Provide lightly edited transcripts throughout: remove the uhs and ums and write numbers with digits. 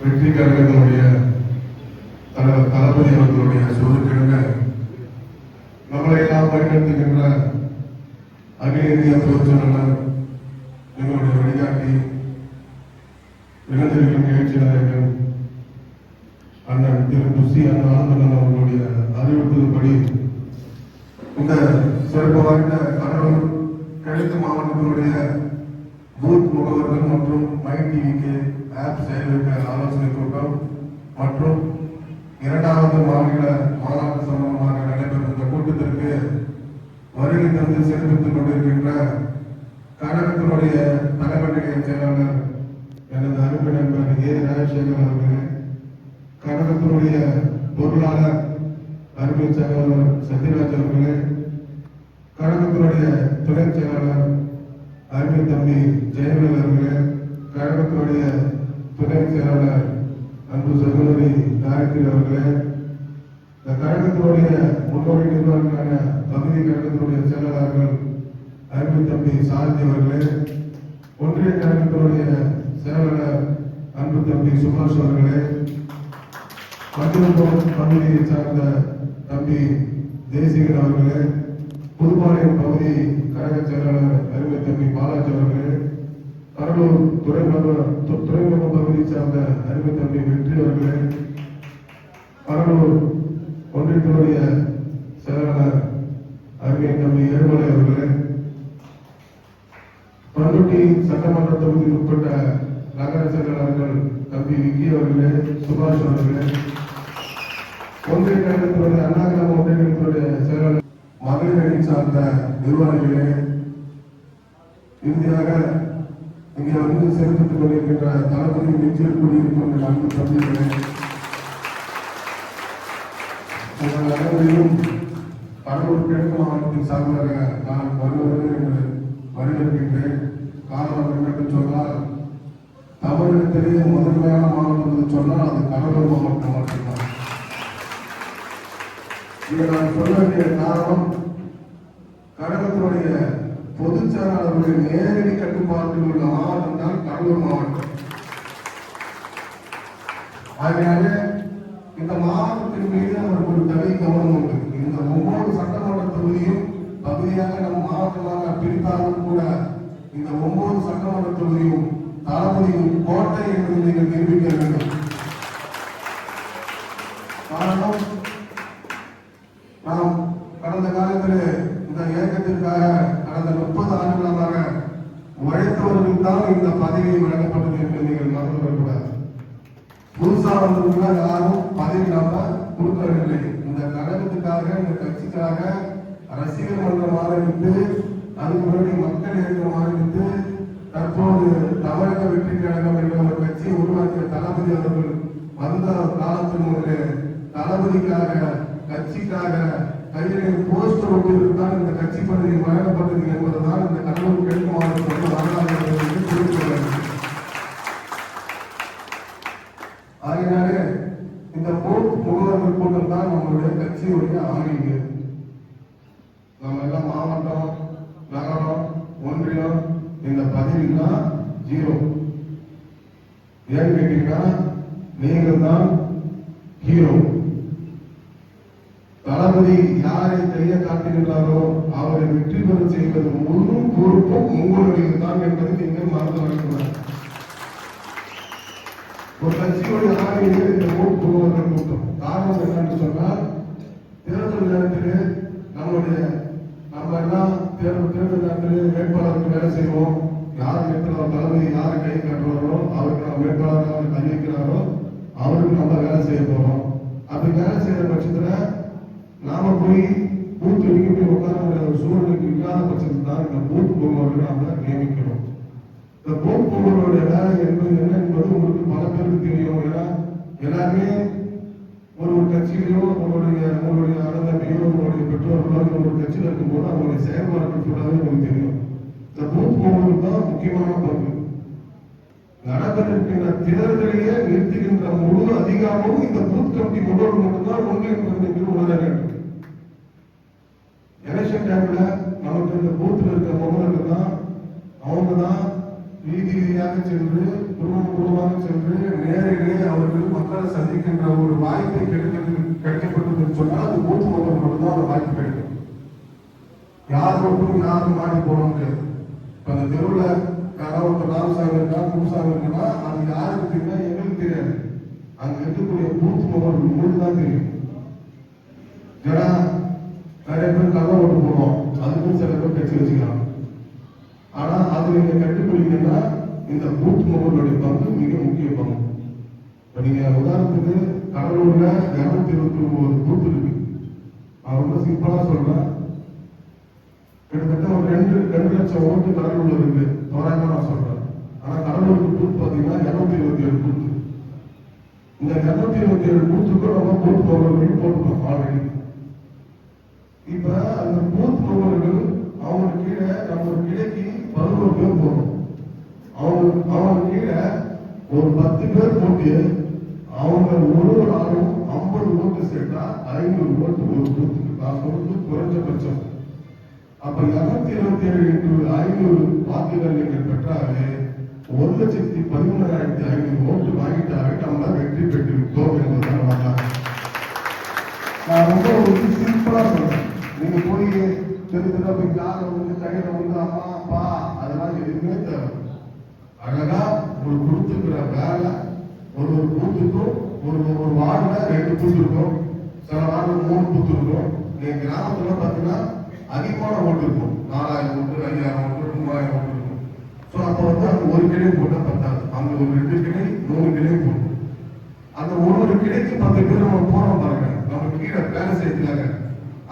வெற்றி கழகத்தினுடைய தலைவர் தளபதி அவர்களுடைய சொல்லுக்கிழங்க நம்மளை எல்லாம் பயன்படுத்துகின்ற அகில இந்திய பொதுச்செயலாளர் எங்களுடைய வழிகாட்டி இளைஞர்கள் நிகழ்ச்சி நாயகன் அண்ணன் திரு துசி ஆனந்தன் அவர்களுடைய அறிவுறுத்தல்படி இந்த சிறப்பு வாய்ந்த கடலூர் கிழக்கு மாவட்டத்தினுடைய பூத் முகவர்கள் மற்றும் மை டிவிக்கு ஆப் செயல்படுத்த ஆலோசனை கூட்டம் மற்றும் இரண்டாவது மாநில மாநாட்டு சம்பந்தமாக நடைபெறும் இந்த கூட்டத்திற்கு வருகை தந்து சிறப்பித்துக் கொண்டிருக்கின்ற கழகத்தினுடைய தலைமை நிலைய செயலாளர் எனது அருமை நண்பர் ஏ ராஜசேகர் அவர்களே, கழகத்தினுடைய பொருளாளர் அருமை சகோதரர் சத்யராஜ் அவர்களே, கழகத்தினுடைய துணை செயலாளர் அருமை தம்பி ஜெயவேல் அவர்களே, கழகத்தினுடைய துணை செயலாளர் அன்பு சகோதரி காயத்ரி அவர்களே, இந்த கழகத்தினுடைய முன்னோடி நிர்வாகிகளான பகுதி கழகத்தினுடைய செயலாளர்கள் அருமை தம்பி சாரதி அவர்களே, ஒன்றிய கழகத்தினுடைய செயலாளர் அன்பு தம்பி சுபாஷ் அவர்களே, மத்திய பகுதியை சார்ந்த தம்பி தேசிகன் அவர்களே, புதுப்பாளையம் பகுதி கழக செயலாளர் அருமை தம்பி பாலாஜி அவர்களே, கடலூர் துறைமுக பகுதியை சார்ந்த அருமை தம்பி வெற்றி அவர்களே, கடலூர் ஒன்றியத்தினுடைய செயலாளர் அருமை தம்பி ஏழுமலை அவர்களே, பண்ருட்டி சட்டமன்ற தொகுதியில் உட்பட்ட நகர செயலாளர்கள் தம்பி விக்கி அவர்களே, சுபாஷ் அவர்களே, ஒன்றிய கழகத்தினுடைய அண்ணா கிராம ஒன்றிய கழகத்தினுடைய செயலாளர் மகளிர் அணி சார்ந்த நிர்வாகிகளே, இறுதியாக இங்கே வந்து சேர்த்துக் கொண்டிருக்கின்ற தளபதி நெஞ்சில் கூடியிருக்கின்ற அன்பு தம்பிகளே, உங்கள் அனைவரையும் கடலூர் கிழக்கு மாவட்டத்தின் சார்பாக நான் வருவது என்று வரவேற்கின்றேன். காரணம் என்னென்று சொன்னால், தமிழகத்திலேயே முதன்மையான மாவட்டம் என்று சொன்னால் அது கடலூர் மாவட்டம் மட்டும்தான். இதை நான் சொல்ல வேண்டிய காரணம், கழகத்தினுடைய பொதுச் செயலாளர்களுடைய நேரடி கட்டுப்பாட்டில் உள்ள மாவட்டம் தான் கடலூர் மாவட்டம். ஆகையாலே இந்த மாவட்டத்தின் மீது அவருக்கு ஒரு தனி கவனம் உண்டு. இந்த ஒவ்வொரு சட்டமன்ற தொகுதியும் பகுதியாக நம் மாவட்டமாக பிரித்தாலும் கூட இந்த ஒவ்வொரு சட்டமன்ற தொகுதியும் தளபதியின் கோட்டை என்பதை நீங்கள் நிரூபிக்க வேண்டும். காரணம், நாம் கடந்த காலத்தில் இந்த இயக்கத்திற்காக கடந்த 30 ஆண்டுகளாக உழைத்தவர்கள் தான் இந்த பதவி வழங்கப்பட்டது என்று நீங்கள் மறந்து வரக்கூடாது. புதுசா வந்தவர்கள் யாரும் பதவி நாம கொடுக்கவில்லை. இந்த கழகத்துக்காக, இந்த கட்சிக்காக ரசிகர் மன்றம் ஆரம்பித்து, அதுக்கு முன்னாடி மக்கள் இயக்கம் ஆரம்பித்து, தற்போது தமிழக வெற்றி கழகம் என்ற ஒரு கட்சியை உருவாக்கிய தளபதி அவர்கள் வந்த காலத்தின் முதலே தளபதிக்காக, கட்சிக்காக கையிலே போஸ்டர் ஒட்டியிருந்தால் இந்த கட்சி பதவி வழங்கப்பட்டது என்பதுதான் இந்த கடலூர் கிழக்கு மாவட்டத்தில் வரலாறு. ஆகையினாலே இந்த முகவர்கள் கூட்டம் தான் நம்மளுடைய கட்சியுடைய ஆணையம். நம்ம எல்லாம் மாவட்டம், நகரம், ஒன்றியம், இந்த பதவிலாம் ஜீரோ. ஏன்னு கேட்டீங்கன்னா, நீங்கள் தான் ஹீரோ. தளபதி யாரை கைய காட்டுகின்றாரோ அவரை வெற்றி பெற செய்வது முழு பொறுப்பும் உங்களுடைய தான் என்பதை நீங்கள் மறந்து வரக்கூடாது. ஒரு கட்சியுடைய ஆணையில் இந்த முகவர்கள் கூட்டம். காரணம் என்னன்னு சொன்னால், தேர்தல் நேரத்திலே நம்ம எல்லாம் தேர்தல் நேரத்திலே வேட்பாளருக்கு வேலை செய்வோம். யார் வேட்பாளர் தளபதி யாரை கை காட்டுவாரோ அவருக்கு நம்ம வேட்பாளராக அறிவிக்கிறாரோ அவருக்கு நம்ம வேலை செய்ய போறோம். அப்படி வேலை செய்யற பட்சத்துல நாம போய் பூத் வெளியே போய் உட்கார முடியாத ஒரு சூழ்நிலைக்கு இல்லாத பட்சத்தில் தான் இந்த பூத் முகவர்களை நாம நியமிக்கிறோம். இந்த பூத் முகவர்களுடைய வேலை என்பது என்ன என்பது உங்களுக்கு பல பேருக்கு தெரியும். ஏன்னா எல்லாருமே ஒரு கட்சியிலையோ உங்களுடைய அண்ணன் உங்களுடைய பெற்றோர்களோ ஒரு கட்சியில் இருக்கும்போது அவங்களுடைய செயல்பாடுகள் சொல்லாத உங்களுக்கு தெரியும். இந்த பூத் முகவர்கள் தான் முக்கியமான பங்கு. நடந்திருக்கின்ற தேர்தலையே நிறுத்துகின்ற முழு அதிகாரமும் இந்த பூத் கமிட்டி முகவர்கள் மட்டும்தான் ஒன்று என்பதை நீங்கள் உணர வேண்டும். எலெக்ஷன் டைம்ல நமக்கு இந்த பூத்தில் இருக்கிற முகவர்கள் தான், அவங்க தான் வீதி வீதியாக சென்று குடும்பமாக சென்று நேரிலே அவர் மக்களை சந்திக்கின்ற ஒரு வாய்ப்பை கிடைக்கப்பட்டதுன்னு சொன்னால் அது பூத் மெம்பர் மட்டும்தான் அந்த வாய்ப்பு கிடைக்கும். யார் மட்டும் யாரும் மாட்டி போட முடியாது. இப்ப அந்த தெருவில் யாராவது ஒருத்தர் ராமசாமி இருக்கா குருசாமி இருக்குன்னா அது யாருக்கு தெரியுமா எங்களுக்கு தெரியாது. அங்க இருக்கக்கூடிய பூத் மெம்பர் உங்களுக்கு தான் தெரியும். ஏன்னா நிறைய பேர் கதை ஓட்டு போடுவோம், அதுக்கும் சில பேர் கட்சி வச்சுக்கலாம். ஆனா அது நீங்க கட்டுப்பிடிக்கணும்னா இந்த பூத் மெம்பர்களுடைய பங்கு மிக முக்கிய பங்கு. இப்ப நீங்க உதாரணத்துக்கு கடலூர்ல 229 பூத் இருக்கு. நான் ரொம்ப சிம்பிளா சொல்றேன், கிட்டத்தட்ட ஒரு 2 லட்சம் ஓட்டு கடலூர்ல இருக்கு தோராயமா நான் சொல்றேன். ஆனா கடலூருக்கு பூத் பாத்தீங்கன்னா 227 பூத். இந்த 227 பூத்துக்கும் நம்ம பூத் மெம்பர்கள் போட்டுக்கோம் ஆல்ரெடி. இப்ப அந்த பூத் மெம்பர்கள் அவங்க கீழே நம்ம ஒரு கிளைக்கு 11 பேர் போறோம். அவங்க கீழே ஒரு 10 பேர் போட்டு அவங்க ஒரு ஆளும் 50 ஓட்டு சேர்த்தா 500 ஓட்டு ஒரு பூத்துக்கு. நான் சொல்றது குறைஞ்சபட்சம். அப்ப 227 into 500 வாக்குகள் நீங்கள் பெற்றாலே 1,13,500 ஓட்டு வாங்கிட்டாலே நம்ம வெற்றி பெற்றிருக்கோம் என்பதுதான். நான் ரொம்ப ஒரு சிம்பிளா சொல்றேன். நீங்க போய் தெரிஞ்சுட்டா போய் காரை வந்து கையில வந்து அம்மா அப்பா அதெல்லாம் எதுவுமே தேவை. அழகா உங்களுக்கு கொடுத்துக்கிற வேலை ஒரு பூத்துக்கும் ஒரு வார்டுல 2 பூத்து இருக்கும், சில வார்டுல 3 பூத்து இருக்கும். நீங்க கிராமத்துல பாத்தீங்கன்னா அதிகமான ஓட்டு இருக்கும், 4000 ஓட்டு 5000 ஓட்டு 3000 ஓட்டு இருக்கும். ஸோ அப்போ வந்து அந்த ஒரு கிளை போட்டா பத்தாது, அங்க ஒரு 2 கிளை 3 கிளை போடும். அந்த ஒரு கிளைக்கு 10 பேர் நம்ம போறோம் பாருங்க, நம்ம கீழே வேலை செய்யறாங்க.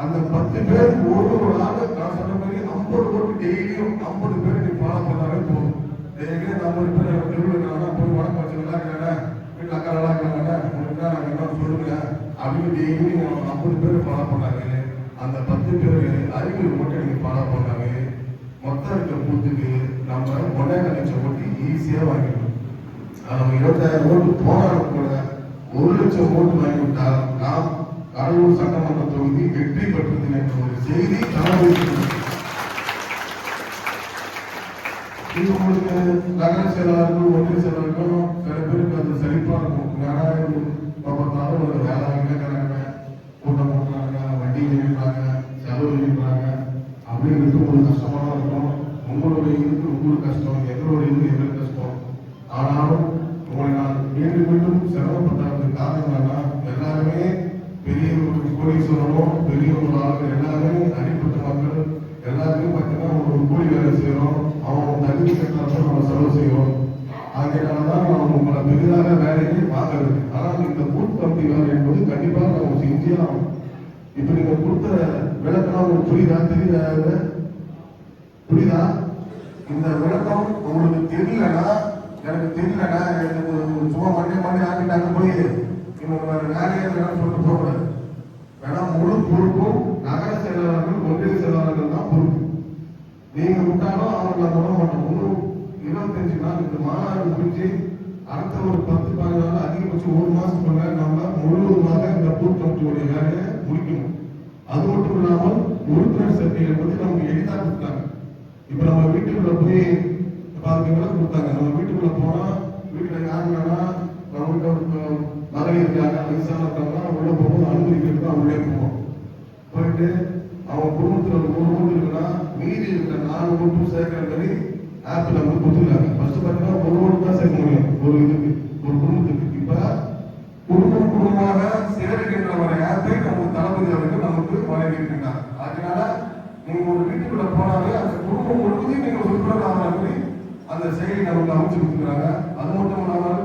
அந்த 10 பேர் ஒரு ஆளு நான் சொன்ன மாதிரி 50 ஓட்டு டெய்லியும் 50 பேர் நீ ஃபாலோ பண்ணாலே போதும். டெய்லியும் 50 பேர் திருவிழா போய் வடக்கு வச்சு நல்லா இருக்காங்க, வீட்டில் அக்கா நல்லா இருக்காங்க, உங்களுக்கு நாங்கள் என்ன சொல்லுங்க அப்படின்னு டெய்லி 50 பேர் ஃபாலோ பண்ணாங்க. அந்த 10 பேர் 500 ஓட்டை நீங்க ஃபாலோ பண்ணாங்க. மொத்தம் இருக்க பூத்துக்கு நம்ம 1.5 லட்சம் ஓட்டு ஈஸியா வாங்கிடணும். நம்ம 20,000 ஓட்டு போனாலும் கூட 1 லட்சம் ஓட்டு வாங்கிவிட்டால் நாம் கடலூர் சட்டமன்ற தொகுதி வெற்றி பெற்றது என்ற ஒரு செய்தி இது உங்களுக்கு நகர செயலாளர்கள் ஒன்றிய செயலாளர்களும் சில பேருக்கு அது செழிப்பா இருக்கும். பார்த்தாலும் ஒரு வேலை கேட்கறாங்க, கூட்டம் போட்டுறாங்க, வண்டி எழுதுறாங்க, செலவு எழுதுறாங்க அப்படின்றது உங்களுக்கு கஷ்டமா இருக்கும். உங்களுடைய இதுக்கு உங்களுக்கு கஷ்டம், எங்களுடைய இது எங்களுக்கு கஷ்டம். ஆனாலும் உங்களை நான் மீண்டும் மீண்டும் சிரமப்பட்டதுக்கு காரணம் என்னன்னா, எல்லாருமே பெரிய ஒரு கோடீஸ்வரனும் பெரிய ஒரு ஆளுகள் எல்லாருமே அடிப்பட்ட மக்கள் எல்லாருமே பார்த்தீங்கன்னா ஒரு கூலி வேலை செய்யறோம், அவங்க தகுதி கட்டுறப்ப நம்ம செலவு செய்யறோம். ஆகையினாலதான் நம்ம உங்களை பெரிதாக வேலையை வாங்குறது. ஆனால் இந்த பூத் கமிட்டி வேலை என்பது கண்டிப்பாக நம்ம செஞ்சே ஆகும். இப்ப நீங்க கொடுத்த விளக்கம் உங்களுக்கு புரியுதா தெரியுதா? புரியுதா? இந்த விளக்கம் உங்களுக்கு தெரியலன்னா எனக்கு சும்மா மண்டே ஆக்கிட்டாங்க போய் இன்னொரு வேலையை சொல்லிட்டு போகக்கூடாது. வேணா முழு பொறுப்பும் நகர செயலாளர்கள் ஒன்றிய செயலாளர்கள் தான் பொறுப்பு. நீங்க விட்டாலும் அவங்களை விட மாட்டோம். இன்னும் 25 நாள் இந்த மாநாடு முடிஞ்சு அடுத்த ஒரு 10-15 நாள் அதிகபட்சம் 1 மாசத்துக்குள்ள நம்ம முழுவதுமாக இந்த பூத் கமிட்டியுடைய வேலையை முடிக்கணும். அது மட்டும் இல்லாமல் உறுப்பினர் சேர்க்கை என்பது நமக்கு எளிதாக கொடுத்தாங்க. இப்ப நம்ம வீட்டுக்குள்ள போய் பாத்தீங்கன்னா கொடுத்தாங்க. நம்ம வீட்டுக்குள்ள போனா வீட்டுல யாருன்னா நம்ம வீட்டுல மகளிர் இருக்காங்க, வயசான இருக்காங்க, உள்ள போகும்போது அனுமதிக்கிறது தான் உள்ளே போவோம். போயிட்டு அவங்க குடும்பத்துல ஒரு ஓட்டு இருக்குன்னா மீதி இருக்கிற 4 ஓட்டு சேர்க்கிற மாதிரி ஆப்ல வந்து கொடுத்துருக்காங்க. ஃபர்ஸ்ட் பார்த்தீங்கன்னா ஒரு ஓட்டு தான் சேர்க்க முடியும் ஒரு இதுக்கு, ஒரு குடும்பத்துக்கு. இப்ப குடும்பமாக சேருகின்ற ஒரு ஆப்பை நமக்கு தளபதி அவர்கள் நமக்கு வழங்கியிருக்கின்றார். அதனால நீங்க ஒரு வீட்டுக்குள்ள போனாலே அந்த குடும்பம் முழுவதும் நீங்க உறுப்பினர் ஆகிறாங்க. அந்த செயலி நமக்கு அமைச்சு கொடுத்துருக்காங்க. அது மட்டும் இல்லாமல்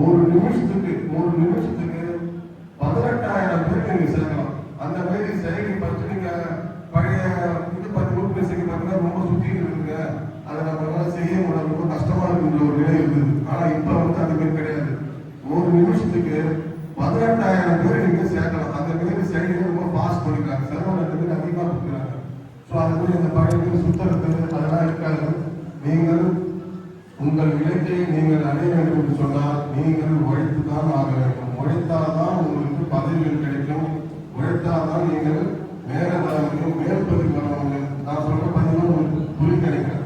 ஒரு நிமிஷத்துக்கு 18,000 பேர் நீங்க சேர்க்கலாம். அந்த மாதிரி செயலி பற்றி நீங்க பழைய இது 10 உறுப்பினர் சேர்க்கை பார்த்தீங்கன்னா ரொம்ப சுத்தி இருக்குங்க, அதை நம்மளால செய்ய முடியாது, ரொம்ப கஷ்டமா இருக்குன்ற ஒரு நிலை இருந்தது. ஆனா இப்ப வந்து அது மாதிரி கிடையாது. ஒரு நிமிஷத்துக்கு 18,000 பேர் நீங்க சேர்க்கலாம். அந்த மாதிரி செயலி ரொம்ப பாஸ் பண்ணிக்கிறாங்க, செலவு அதிகமா கொடுக்குறாங்க. ஸோ அது மாதிரி இந்த பழைய சுத்தறது அதெல்லாம் இருக்காது. நீங்கள் உங்கள் இலக்கை நீங்கள் அடைய வேண்டும் என்று சொன்னால் நீங்கள் உழைத்துதான் ஆக வேண்டும். உழைத்தால்தான் உங்களுக்கு பதவிகள் கிடைக்கும். உழைத்தால்தான் நீங்கள் மேல வர முடியும், மேற்பதவி வர முடியும். நான் சொல்ற பதிவு உங்களுக்கு புரி கிடைக்கும்.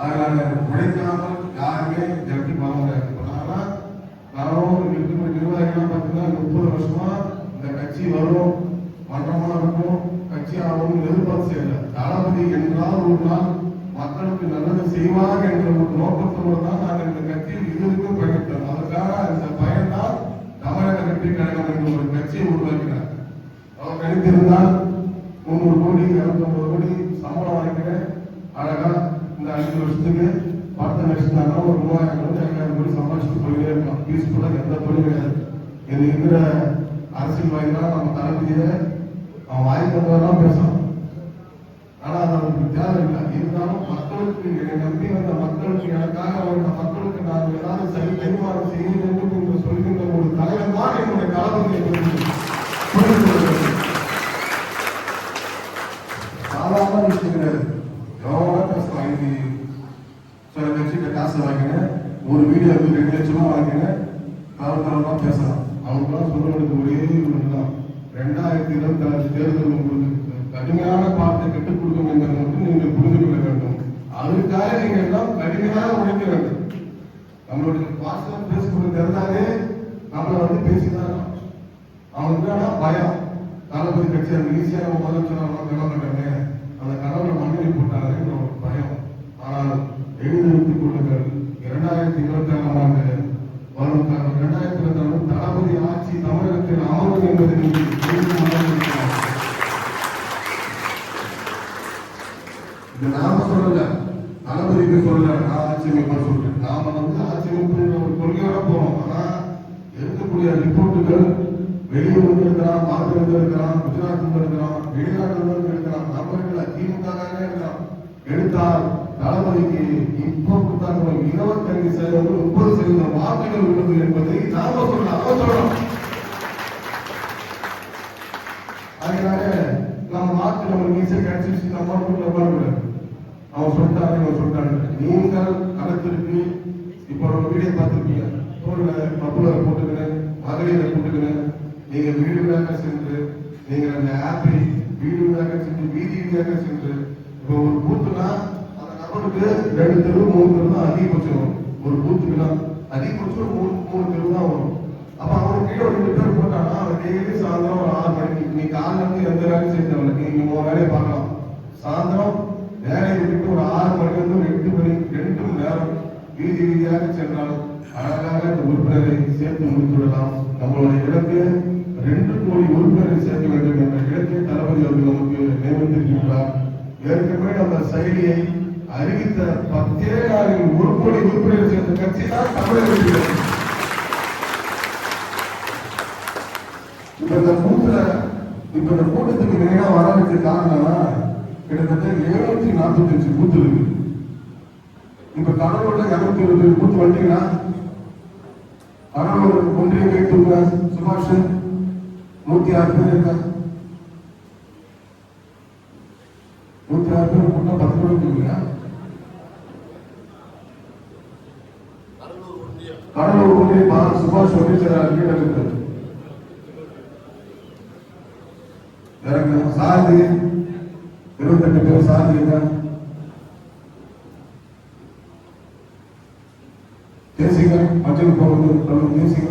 அதனால உழைக்காமல் யாருமே ஜெயிச்சு வர முடியாது. ஆனா நானும் இருக்கிற நிர்வாகிகள் பார்த்தீங்கன்னா 30 வருஷமா இந்த கட்சி வரும், மன்றமா இருக்கும், கட்சி ஆகும் எதிர்பார்த்து செய்யல. தளபதி என்றால் ஒரு நாள் மக்களுக்கு நல்லது செய்வார் என்ற ஒரு நோக்கத்தோடு தான் நான் இந்த கட்சியில் இதுவரைக்கும் பயணித்தேன். அதற்காக இந்த பயன்தான் தமிழக வெற்றி கழகம் என்ற ஒரு கட்சியை உருவாக்கினார். அவர் நினைத்திருந்தால் 300 கோடி 250 கோடி சம்பளம் வாங்கிக்கிறேன், அழகா இந்த 5 வருஷத்துக்கு பத்து லட்சம் ஒரு 3000 கோடி 5000 கோடி சம்பாதிச்சுட்டு போயிட்டே இருக்கான். பீஸ்ஃபுல்லா எந்த தொழில் கிடையாது. இது இருக்கிற அரசியல்வாதிகளாம் நம்ம தளபதியை அவன் வாய்ப்பு வந்தவரெல்லாம் பேசலாம். ஆனா அது அவருக்கு தேவையில்லை. இருந்தாலும் மக்களுக்கு என்னை நம்பி வந்த மக்களுக்கு, எனக்காக வந்த மக்களுக்கு நான் ஏதாவது சரி பரிமாறம் செய்ய வேண்டும் என்று சொல்கின்ற ஒரு தலைவர் தான் என்னுடைய தளபதி என்று சாதாரண விஷயம் கிடையாது. எவ்வளோ பேசலாம். இன்னைக்கு சில கட்சிகிட்ட காசு வாங்கினேன், ஒரு வீடியோக்கு 2 லட்சமா வாங்கினேன், தரத்தரமா பேசலாம். அவங்களாம் சொல்ல வேண்டியது ஒரே ஒன்றுதான். 2026 தேர்தல் உங்களுக்கு கடுமையான பாடத்தை கற்றுக் கொடுக்கும் என்பதை மட்டும் நீங்கள் புரிந்து கொள்ள வேண்டும். அதற்காக நீங்கள் எல்லாம் கடுமையாக உழைக்க வேண்டும். நம்மளுடைய வாட்ஸ்அப் பேஸ்புக் தெரிந்தாலே நம்மளை பேசிதான் அவனுக்கான பயம். தளபதி கட்சி அந்த ஈஸியாக முதலமைச்சர் கிளம்பிட்டாங்க, அந்த கனவுல மண்ணெறி போட்டாங்க என்ற ஒரு பயம். ஆனால் எழுதி வைத்துக் கொள்ளுங்கள், 2026 ஆண்டு வரும் 2026 தளபதி ஆட்சி தமிழகத்தில் அமரும் என்பதை நீங்கள் நாம சொல்லல, தளபதிக்கு சொல்லல, நான் ஆட்சி அமைப்பா சொல்றேன். நாம ஆட்சி அமைப்பு ஒரு கொள்கையோட போறோம். ஆனா இருக்கக்கூடிய ரிப்போர்ட்டுகள் வெளியூர் இருக்கிறான், மாநிலத்தில் இருக்கிறான், குஜராத்தில் இருக்கிறான், வெளிநாட்டில் இருக்கிறான், நம்ம இருக்கல, திமுக இருக்கிறான். எடுத்தால் தளபதிக்கு இப்போ கொடுத்தாங்க 25% 30% வாக்குகள் உள்ளது என்பதை நாம சொல்ல அவன் சொல்லணும். அதனால நம்ம வாக்கு நம்மளுக்கு ஈஸியாக கிடைச்சிருச்சு, நம்ம கூடாது. அவன் சொல்லிட்டாரு, இவன் சொல்லிட்டாரு. நீங்கள் களத்திற்கு இப்போ வீடியோ பார்த்துருக்கீங்க, தோல்ல பப்புலரை போட்டுக்கிறேன், மகளிரை போட்டுக்கிறேன். நீங்க வீடு வீடாக சென்று, நீங்க அந்த ஆப்பை வீடு வீடாக சென்று, வீதி வீதியாக சென்று, இப்போ ஒரு பூத்துனா அந்த நபருக்கு 2 தெரு 3 தெரு தான் அதிகபட்சம் வரும். ஒரு பூத்துக்குன்னா அதிகபட்சம் 3 தெரு தான் வரும். அப்ப அவன் கீழே 2 பேர் போட்டானா அவன் டெய்லி சாயந்தரம் ஒரு 6 மணிக்கு, நீ காலைல இருந்து எந்த வேலையும் செஞ்சவனுக்கு நீங்க 3 வேலையை பார்க்கலாம். சாயந்தரம் வேலையை விட்டுட்டு ஒரு 6 மணிலிருந்து 8 மணி 2 மணி நேரம் வீதி வீதியாக சென்றால் அழகாக இந்த உறுப்பினரை சேர்த்து முடித்துவிடலாம். நம்மளுடைய இலக்கு 2 கோடி உறுப்பினரை சேர்க்க வேண்டும் என்ற இலக்கை தளபதி அவர்கள் நமக்கு நியமித்திருக்கிறார். ஏற்கனவே அந்த செயலியை அறிவித்த 10 நாளில் 1 கோடி உறுப்பினரை சேர்ந்த கட்சி தான் தமிழக. இப்ப இந்த கூட்டத்துக்கு நேரா வர வச்ச காரணம் கிட்டத்தட்ட 745 பூத்து இருக்கு. இப்ப கடலூர்ல 220 பூத்து வந்தீங்கன்னா, கடலூர் ஒன்றிய கைத்தூங்க சுபாஷ் 106 பேர் இருக்கா. 106 பேர் கூட்டம் 10 கோடி தூங்குங்க. கடலூர் ஒன்றிய சுபாஷ் ஒன்றிய கீழே இருக்கு. சாதி 28 பேர் சாதி தேசிக மஞ்சள் போவது தேசிக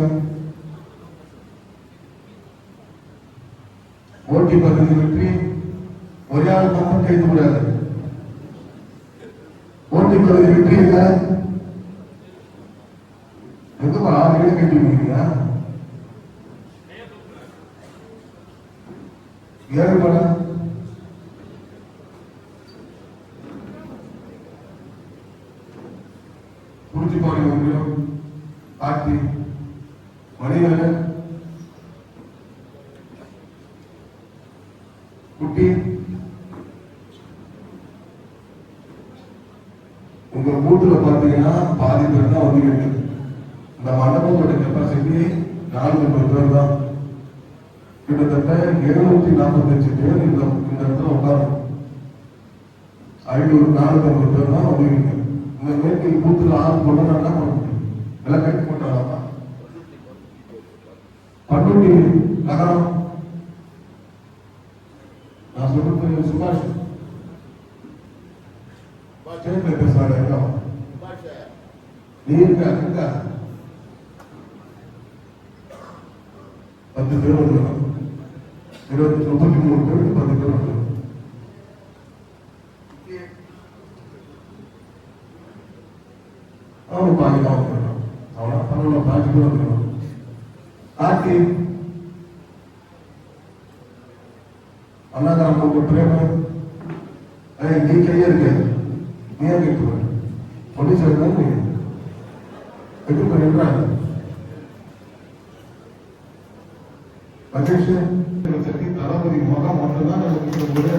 ஓட்டி பகுதி வெற்றி ஒரே ஆள் மட்டும் கைது கூடாது. ஓட்டி பகுதி வெற்றி இல்லை எதுவும் 6 பேர் கைது கொடுக்குறீங்க. ஏழுபட குறிச்சிப்பாடி ஒன்றியம் கார்த்தி மணிகண்டன் குட்டி உங்க கூட்டுல பாத்தீங்கன்னா பாதி பேர் தான் வந்து இந்த மண்டபத்தோட கெப்பாசிட்டி 400 பேர் தான். கிட்டத்தட்ட 745 பேர் இந்த இடத்துல உட்காரும். 500-450 பேர் தான் வந்துருக்கீங்க. இந்த மேற்கு பூத்துல 6 போட்டா என்ன பண்ண முடியும்? எல்லாம் கட்டி போட்டாரா? பண்ருட்டி நகரம் நான் சொல்றது சுபாஷ் பேசுறாங்க. நீ இருக்க 10 பேர் வந்துடும். 33 பேருக்கு 10 பேர் வந்துடும். அவனுக்கு பாதி தான் வந்துடும். அவனா பரவாயில்ல, பாதி பேர் வந்துடும். ஆட்டி அண்ணாக்காரன் உங்க பிரேமம் நீ கையே இருக்காது. நீ ஏன் கேட்க பொண்ணு சொல்றேன் நீ எது பண்ணுறாங்க மகேஷ் சக்தி தளபதி முகம் மட்டும்தான் ஒரே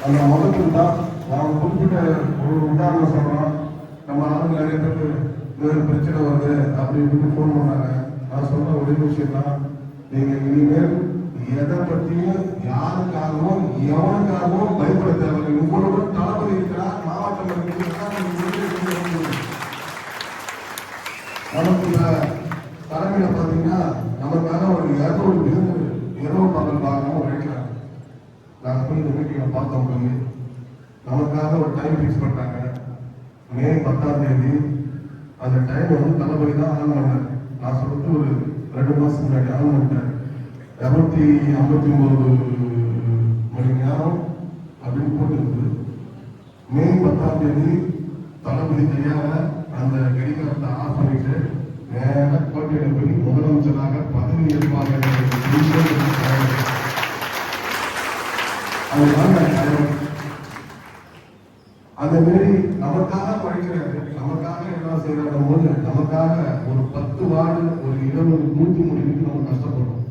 அந்த முகத்தில் தான் நான் குறிப்பிட்ட ஒரு உதாரணம் சொல்றோம். நம்ம ஆளுங்க நிறைய பேருக்கு வேறு பிரச்சனை வருது அப்படி இப்படின்னு ஃபோன் பண்ணாங்க. நான் சொல்ற ஒரே விஷயம் தான், நீங்க இனிமேல் எதை பற்றியும் யாருக்காகவும் எவனுக்காகவும் பயப்பட தேவையில்லை. உங்களோட தளபதி இருக்கிறார், மாவட்டம் நமக்கு தலைமையில பார்த்தீங்கன்னா நமக்காக ஒரு 200 பேர் இரவு பகல் பார்க்காம உழைக்கிறாங்க. நாங்கள் போய் இந்த மீட்டிங்கை பார்த்தோம். போய் நமக்காக ஒரு டைம் ஃபிக்ஸ் பண்ணிட்டாங்க. மே 10ஆம் தேதி அந்த டைம் வந்து தளபதி தான் ஆன் பண்ணார். நான் சொல்லிட்டு ஒரு 2 மாதத்துக்கு முன்னாடி ஆன் பண்ணிட்டேன். 259 மணி நேரம் அப்படின்னு போட்டு மே 10ஆம் தேதி தளபதி கையால அந்த கடிகாரத்தை ஆஃப் பண்ணிட்டு நேர கோட்டையில போய் முதலமைச்சராக பதவி ஏற்பாக அந்த மாரி நமக்காக படிக்கிறாரு, நமக்காக எல்லாம் செய்யற போது நமக்காக ஒரு 10 வார்டு ஒரு 20 பூத்து முடிவுக்கு நம்ம கஷ்டப்படுறோம்.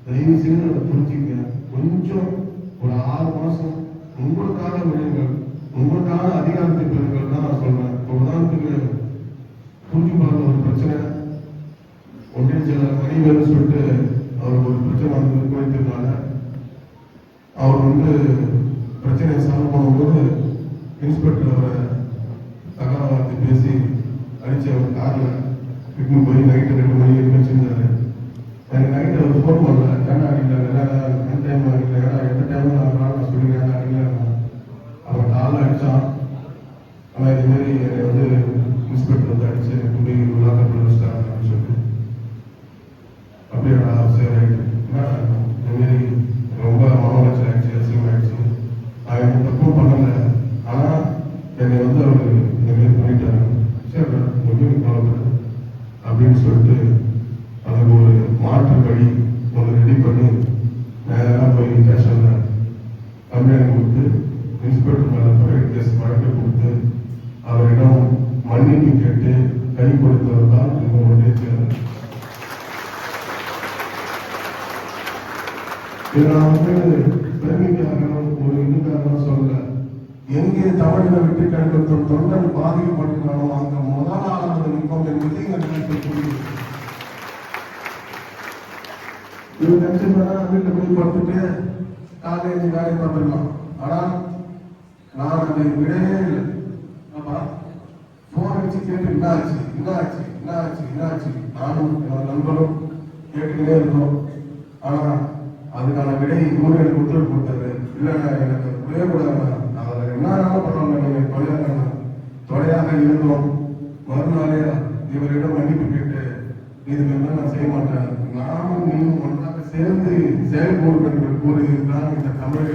தயவு செய்து அதை புரிஞ்சுக்க. கொஞ்சம் ஒரு 6 மாசம் உங்களுக்காக விழுங்கள், உங்களுக்கான அதிகாரத்தை பெறுங்கள் தான் நான் சொல்றேன். உதாரணத்துக்கு குறிப்பாக ஒரு பிரச்சனை ஒன்றிய செயலர் மணிவேல் சொல்லிட்டு அவர் ஒரு பிரச்சனை வந்து குறைத்திருந்தாங்க. அவர் வந்து பிரச்சனையை சால்வ் பண்ணும்போது இன்ஸ்பெக்டர் அவரை தகராறு பேசி அடிச்சு அவர் காரில் இட்டு போய் நைட்டு 2 மணிக்கு வச்சிருந்தாரு. எனக்கு நைட்டு அவர் ஃபோன் பண்ணல, ஏன்னா அடிக்கல எந்த டைம் அடிக்கல, ஏன்னா எந்த டைமும் நான் சொல்லி ஏன்னா அடிக்கல. அவன் காலில் அடித்தான். ஆனால் இதுமாரி என்னை வந்து இன்ஸ்பெக்டர் வந்து அடிச்சு எனக்கு போய் லாக்கப்பில் வச்சுட்டாங்க அப்படின்னு சொல்லி அப்படியே சரி ஆகிட்டு இதுமாரி ரொம்ப மன உளைச்சல் ஆயிடுச்சு, அசிங்கம் ஆயிடுச்சு. நான் எந்த தப்பும் பண்ணலை, ஆனால் என்னை வந்து அவர் இந்தமாரி பண்ணிட்டாரு. சரி எப்படி கவலைப்படு அப்படின்னு சொல்லிட்டு அதுக்கு ஒரு மாற்று வழி ஒன்று ரெடி பண்ணி நேராக போய் ஸ்டேஷனில் கம்ப்ளைண்ட் கொடுத்து இன்ஸ்பெக்டர் மேலே ப்ரைவேட் கேஸ் வழக்கு கொடுத்து அவரிடம் மன்னிப்பு கேட்டு கை கொடுத்தவர் தான் உங்களுடைய செயலர். இதை நான் வந்து பெருமைக்காக ஒரு இதுக்காக சொல்லல. எங்கே தமிழக வெற்றி கழகத்தின் தொண்டன் பாதிக்கப்பட்டிருக்கானோ அங்க முதலாளர் நிற்போம் என்பது எங்களுக்கு புரியுது. இது நினைச்சா வீட்டுல போய் பார்த்துட்டு காலேஜ் வேலை பார்த்துடலாம். ஆனா நான் அதை விடவே இல்லை. போன் வச்சு கேட்டு என்னாச்சு நானும் என்னோட நண்பரும் கேட்டுக்கிட்டே இருந்தோம். ஆனா அதுக்கான விடை இவரு எனக்கு உத்தரவு கொடுத்தாரு. இல்லைண்ணா எனக்கு புரிய கூடாது, அதில் என்ன பண்ணுவாங்க, நீங்க தொலையாக இருந்தோம். மறுநாளே இவரிடம் மன்னிப்பு கேட்டு இதுக்கு நான் செய்ய மாட்டேன், நானும் நீயும் ஒன்றாக சேர்ந்து செயல்படுவோம் என்று கூறியிருந்தான் இந்த தமிழக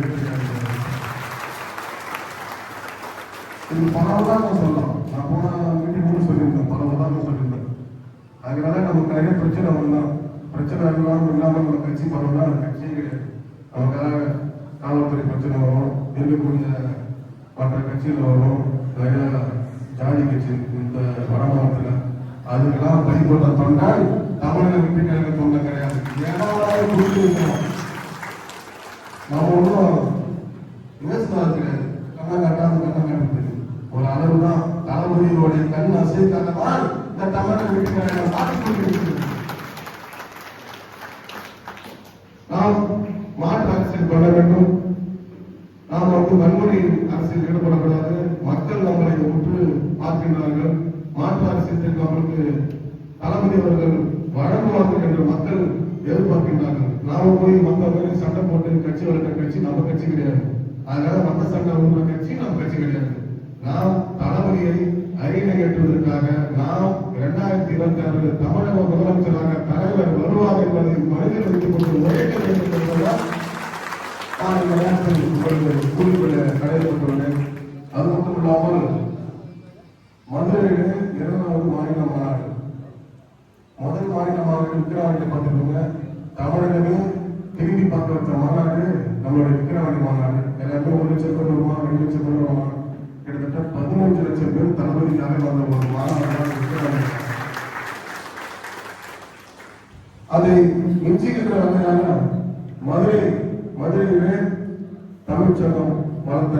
இது பரவலாக சொல்லலாம். நான் போன மீட்டிங் கூட சொல்லியிருந்தேன், பரவலாக சொல்லியிருந்தேன். அதனால நமக்கு நிறைய பிரச்சனை வரலாம். பிரச்சனை இல்லாமல் நம்ம கட்சி பரவலாம், அந்த கட்சியே கிடையாது. நமக்காக காவல்துறை பிரச்சனை வரும், இருக்கக்கூடிய மற்ற கட்சியில் வரும், நிறைய ஜாதி கட்சி இந்த வட மாவட்டத்தில் அதுக்கெல்லாம் பதிப்பட்ட தொண்டால் தமிழக வெற்றி கழக தொண்டை கிடையாது. ஏதாவது புரிஞ்சுக்கணும். நம்ம ஒன்றும் விவசாயம் கிடையாது. கண்ணம் காட்டுறது ஒரு அளவு தான். தளபதியோடைய கண் அசைக்காதவால் இந்த தமிழக வெற்றி கழகம் சாதிக்கொண்டிருக்கிறது. நாம் மாற்று அரசியல் பண்ண வேண்டும். நாம் வந்து வன்முறை அரசியல் ஈடுபடக்கூடாது. மக்கள் நம்மளை உற்று பார்க்கின்றார்கள். மாற்று அரசியல் அவர்களுக்கு தளபதி அவர்கள் வழங்குவார்கள் என்று மக்கள் எதிர்பார்க்கின்றார்கள். நாம போய் மற்றவர்கள் சண்டை போட்டு கட்சி வளர்க்க கட்சி நம்ம கட்சி கிடையாது. அதனால மற்ற சண்டை உள்ள கட்சி நம்ம கட்சி கிடையாது. நாம் தளபதியை அறிவினை ஏற்றுவதற்காக நாம் 2020 2026 தமிழக முதலமைச்சராக தலைவர் வருவார் என்பதை மனதில் வைத்துக் கொண்டு உழைக்க வேண்டும் என்பதால் நான் இந்த நேரத்தில் உங்களுக்கு குறிப்பிட கடைபிடித்துள்ளேன். அது மட்டும் இல்லாமல் மதுரையிலே 2வது மாநில மாநாடு, முதல் மாநில மாநாடு விக்கிரவாண்டி பார்த்துக்கோங்க. தமிழகமே திரும்பி பார்க்க வச்ச மாநாடு நம்மளுடைய விக்கிரவாண்டி மாநாடு. எல்லாருமே 1 லட்சம் பேர் வருவாங்க, 2 லட்சம் பேர் வருவாங்க. கிட்டத்தட்ட 15 லட்சம் பேர் தளபதிக்காக வந்த ஒரு மாநாடு விக்கிரவாண்டி. அதை மிஞ்சுகின்ற வகையான மதுரையிலே தமிழ்ச்சங்கம் வளர்த்த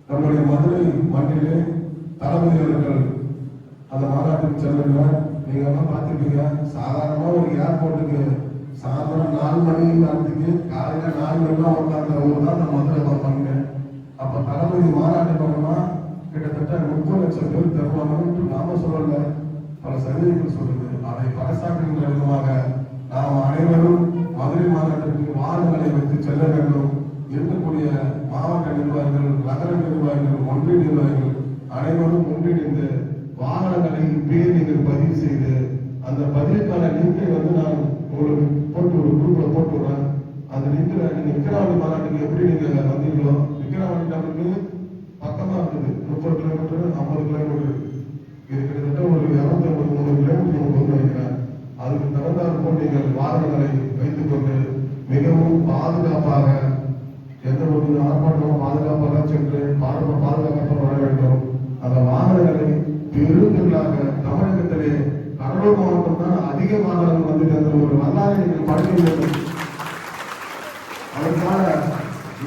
நம்முடைய மதுரை மண்ணிலே தளபதி அவர்கள் அந்த மாநாட்டுக்கு செல்லுங்க. நீங்க எல்லாம் பார்த்துருப்பீங்க. சாதாரணமா ஒரு ஏர்போர்ட்டுக்கு சாயந்தரம் 4 மணி நேரத்துக்கு காலையில 4 மணிலாம் உட்கார்ந்த ஊர் தான் நம்ம மதுரை பார்ப்பாங்க. அப்ப தளபதி மாநாட்டு பண்ணோம்னா கிட்டத்தட்ட 30 லட்சம் பேர் தருவாங்கன்னு நாம சொல்லல, பல சந்தேகங்கள் சொல்லுது. அதை பறைசாற்றுகின்ற விதமாக நாம் அனைவரும் மதுரை மாநாட்டிற்கு வாகனங்களை வைத்து செல்ல வேண்டும். இருக்கக்கூடிய மாவட்ட நிர்வாகிகள், நகர நிர்வாகிகள், ஒன்றிய நிர்வாகிகள் அனைவரும் ஒன்றிணைந்து வாகனங்களை இப்பயே நீங்கள் பதிவு செய்து அந்த பதிவுக்கான லிங்கை நான் உங்களுக்கு போட்டு ஒரு குரூப்ல போட்டு விடுறேன். அந்த லிங்க்ல நீங்க விக்கிரவாண்டி மாநாட்டுக்கு எப்படி நீங்க வந்தீங்களோ, விக்கிரவாண்டி நம்மளுக்கு பக்கமா இருக்குது, 30 கிலோமீட்டர் 50 கிலோமீட்டர், இது கிட்டத்தட்ட ஒரு 250-300 கிலோமீட்டர் வந்து நினைக்கிறேன். அதுக்கு தகுந்தாற் போல் நீங்கள் வாகனங்களை வைத்துக் கொண்டு மிகவும் பாதுகாப்பாக எந்த ஒரு ஆர்ப்பாட்டமும் பாதுகாப்பாக சென்று பாதுகாப்பாக வர வேண்டும். அந்த வாகனங்களை பெருந்திரளாக தமிழகத்திலே கடலூர் மாவட்டம் தான் அதிக வாகனங்கள் வந்து அந்த ஒரு வரலாறு நீங்கள் படிக்க வேண்டும். அதற்கான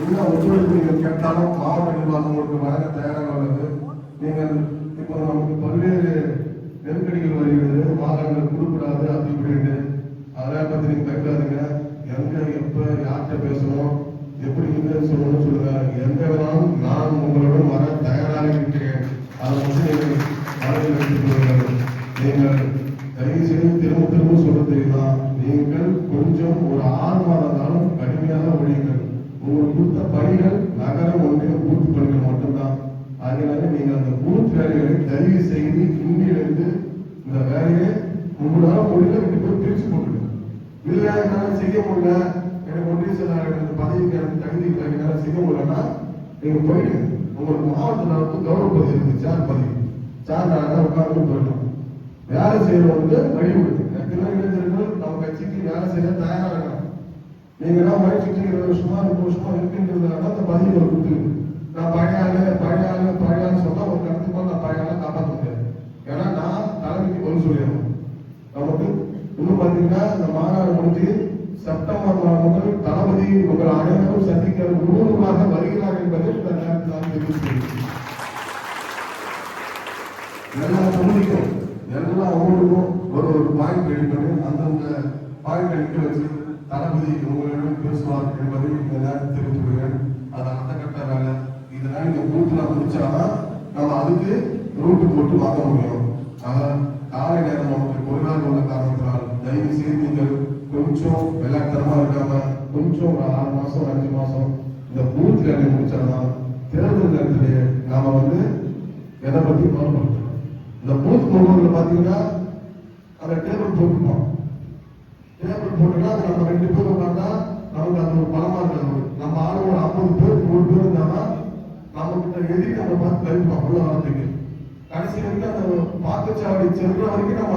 என்ன ஒத்துழைப்பு நீங்கள் கேட்டாலும் மாவட்ட நிர்வாகம் உங்களுக்கு வழங்க தயாராக உள்ளது. நீங்கள் இப்போ நமக்கு பல்வேறு நெருக்கடிகள் வருகிறது, வாகனங்கள் கொடுக்கூடாது அப்படி இப்படின்னு. அதை பத்தி நீங்க பயப்படாதீங்க. எங்க எப்ப யார்கிட்ட பேசணும், எப்படி சொல்லணும்னு சொல்லுங்க. எங்க வேணாலும் நான் உங்களுடன் வர தயாராக இருக்கிறேன். அதை வந்து நீங்கள் மனதில் வைத்துக் கொள்ளுங்கள். நீங்கள் தயவு செய்து திரும்ப சொல்றதுதான், நீங்கள் கொஞ்சம் ஒரு 6 மாத காலம் கடுமையாக ஒழியுங்கள். உங்களுக்கு கொடுத்த பணிகள் நகர ஒன்றிய பூத் பணிகள் மட்டும்தான். அதனால நீங்கள் அந்த பூத் வேலைகளை தயவு செய்து இந்தியிலிருந்து இந்த வேலையை உங்களால முடியல 2 பேர் பிரிச்சு போட்டுருங்க. இல்லையா என்னால செய்ய முடியல, எனக்கு ஒன்றிய செயலாளர் பதவிக்கு எனக்கு தகுதி இல்லை, என்னால செய்ய முடியலன்னா நீங்க போயிடுங்க. உங்களுக்கு மாவட்டத்தில் கௌரவ பதவி இருக்கு, சார் பதவி, சார் நான் உட்கார்ந்து போயிடணும். வேலை செய்யறவங்களுக்கு வழி கொடுங்க. இளைஞர்கள் நம்ம கட்சிக்கு வேலை செய்ய தயாரா இருக்கணும். நீங்க தான் வயசுக்கு 20 வருஷமா 30 வருஷமா இருக்குன்றதுனால அந்த பதவி கொடுத்து நான் பழைய ஆளு சொன்னா ஒரு கருத்துக்கோ நான் பழைய ஆளை காப்பாற்ற முடியாது. ஏன்னா நான் தலைமைக்கு பதில் சொல்லிடணும். நமக்கு இன்னும் பாத்தீங்கன்னா இந்த மாநாடு முடிஞ்சு செப்டம்பர் மாதம் முதல் தளபதி உங்கள் அனைவரும் சந்திக்க ஊர்வலமாக வருகிறார் என்பதை இந்த நேரத்தில் நான் தெரிவிக்கிறேன். எல்லா தொகுதிக்கும் எல்லா ஊருக்கும் ஒரு பாயிண்ட் ரெடி பண்ணி அந்தந்த பாயிண்ட் நிற்க வச்சு தளபதி உங்களிடம் பேசுவார் என்பதை இந்த நேரத்தில் தெரிவித்துக்கிறேன். அது அந்த கட்ட வேலை. இதனால நீங்க பூத்துல முடிச்சாதான் நம்ம அதுக்கு ரூட்டு போட்டு வாங்க முடியும். காலை நேரம் நமக்கு குறைவாக உள்ள காரணத்தினால் தயவு செய்து நீங்கள் கொஞ்சம் விளையாட்டுத்தனமா இருக்காம கொஞ்சம் ஒரு 6 மாசம் 5 மாசம் இந்த பூத் வேலையை முடிச்சாதான் தேர்தல் நேரத்திலே நாம எதை பத்தி கவலைப்படுத்தோம். இந்த பூத் முகவரில் பாத்தீங்கன்னா அந்த டேபிள் போட்டுப்போம். டேபிள் போட்டுன்னா அது நம்ம 2 பேர் உட்காந்தா நமக்கு அது ஒரு பலமா இருக்காது. நம்ம ஆளு ஒரு 50 பேர் 100 பேர் இருந்தாதான் நம்ம கிட்ட எதிரி நம்ம பார்த்து கழிப்போம். உள்ள வரத்துக்கு கடைசி வரைக்கும் அந்த வாக்குச்சாவடி செல்ற வரைக்கும் நம்ம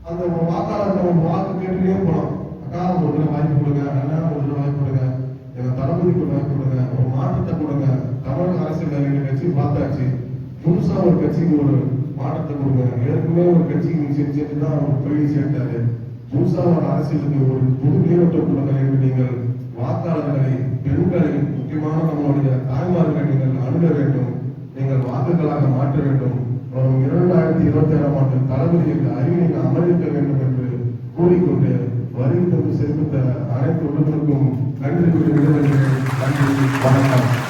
அந்த வாக்காளர் நம்ம வாக்கு கேட்டுட்டே போனோம். அக்கா ஒரு வாய்ப்பு கொடுங்க, அண்ணா ஒரு வாய்ப்பு கொடுங்க, எங்க தளபதிக்கு வாய்ப்பு கொடுங்க, ஒரு மாற்றத்தை கொடுங்க. தமிழக அரசியல் கட்சி பார்த்தாச்சு, புதுசா ஒரு கட்சிக்கு ஒரு மாற்றத்தை கொடுங்க. ஏற்கனவே ஒரு கட்சிக்கு நீங்க செஞ்சுட்டு தான் ஒரு தொழில் சேர்த்தாரு. புதுசா ஒரு அரசியலுக்கு ஒரு புது நீரோட்டம் கொடுங்க என்று நீங்கள் வாக்காளர்களை, பெண்களை, முக்கியமான நம்மளுடைய தாய்மார்களை நீங்கள் அணுக வேண்டும். நீங்கள் வாக்குகளாக மாற்ற வேண்டும். வரும் 2027ஆம் ஆண்டு தளபதியின் அறிவினை அமர்ந்திக்க வேண்டும் என்று கூறிக்கொண்டு வரி தந்து செலுத்த அனைத்து உள்ளவர்களுக்கும் நன்றி கூறி விடுதலை. நன்றி, வணக்கம்.